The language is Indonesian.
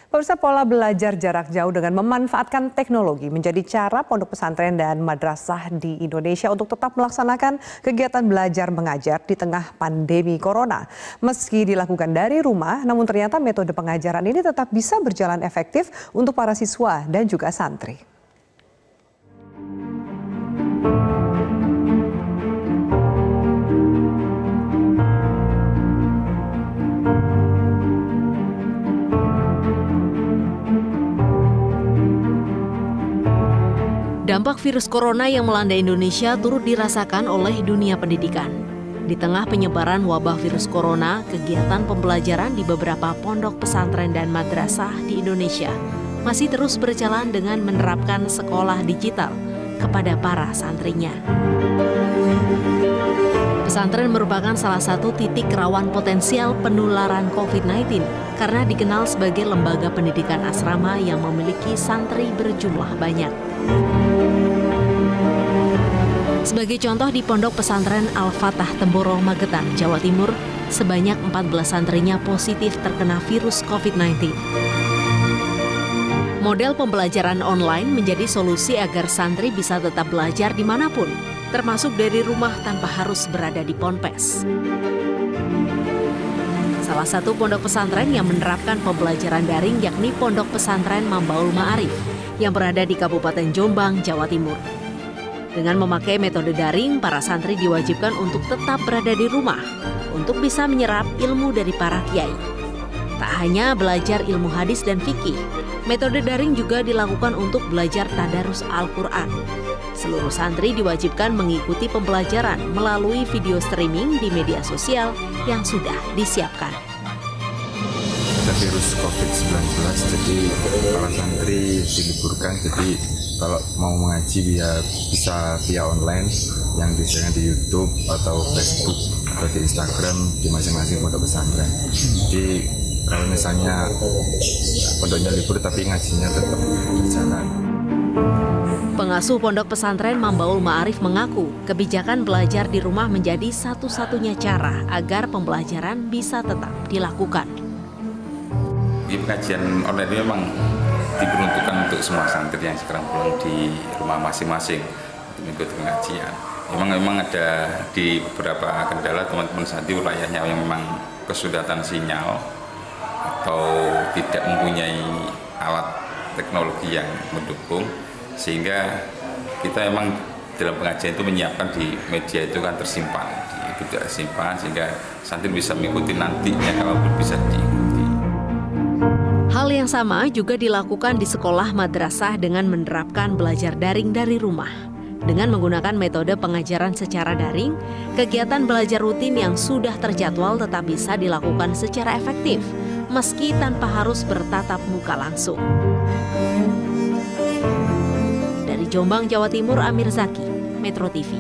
Pemirsa, pola belajar jarak jauh dengan memanfaatkan teknologi menjadi cara pondok pesantren dan madrasah di Indonesia untuk tetap melaksanakan kegiatan belajar mengajar di tengah pandemi corona. Meski dilakukan dari rumah, namun ternyata metode pengajaran ini tetap bisa berjalan efektif untuk para siswa dan juga santri. Dampak virus corona yang melanda Indonesia turut dirasakan oleh dunia pendidikan. Di tengah penyebaran wabah virus corona, kegiatan pembelajaran di beberapa pondok pesantren dan madrasah di Indonesia masih terus berjalan dengan menerapkan sekolah digital kepada para santrinya. Pesantren merupakan salah satu titik rawan potensial penularan COVID-19 karena dikenal sebagai lembaga pendidikan asrama yang memiliki santri berjumlah banyak. Sebagai contoh, di Pondok Pesantren Al-Fatah Temboro, Magetan, Jawa Timur, sebanyak 14 santrinya positif terkena virus COVID-19. Model pembelajaran online menjadi solusi agar santri bisa tetap belajar dimanapun, termasuk dari rumah tanpa harus berada di ponpes. Salah satu pondok pesantren yang menerapkan pembelajaran daring yakni Pondok Pesantren Mambaul Ma'arif yang berada di Kabupaten Jombang, Jawa Timur. Dengan memakai metode daring, para santri diwajibkan untuk tetap berada di rumah untuk bisa menyerap ilmu dari para kiai. Tak hanya belajar ilmu hadis dan fikih, metode daring juga dilakukan untuk belajar tadarus Al-Quran. Seluruh santri diwajibkan mengikuti pembelajaran melalui video streaming di media sosial yang sudah disiapkan. Ada virus COVID-19, jadi para santri diliburkan, jadi kalau mau mengaji bisa via online yang disediakan di YouTube atau Facebook atau di Instagram di masing-masing pondok pesantren. Jadi kalau misalnya pondoknya libur tapi ngajinya tetap berjalan. Pengasuh Pondok Pesantren Mambaul Ma'arif mengaku kebijakan belajar di rumah menjadi satu-satunya cara agar pembelajaran bisa tetap dilakukan. Di pengajian online ini memang diperuntukkan untuk semua santri yang sekarang pulang di rumah masing-masing untuk mengikuti pengajian. Memang ada di beberapa kendala teman-teman santri wilayahnya yang memang kesulitan sinyal atau tidak mempunyai alat teknologi yang mendukung, sehingga kita memang dalam pengajian itu menyiapkan di media itu kan tersimpan, tidak tersimpan sehingga santri bisa mengikuti nantinya kalau bisa diikuti. Hal yang sama juga dilakukan di sekolah madrasah dengan menerapkan belajar daring dari rumah. Dengan menggunakan metode pengajaran secara daring, kegiatan belajar rutin yang sudah terjadwal tetap bisa dilakukan secara efektif, meski tanpa harus bertatap muka langsung. Dari Jombang, Jawa Timur, Amir Zaki, Metro TV.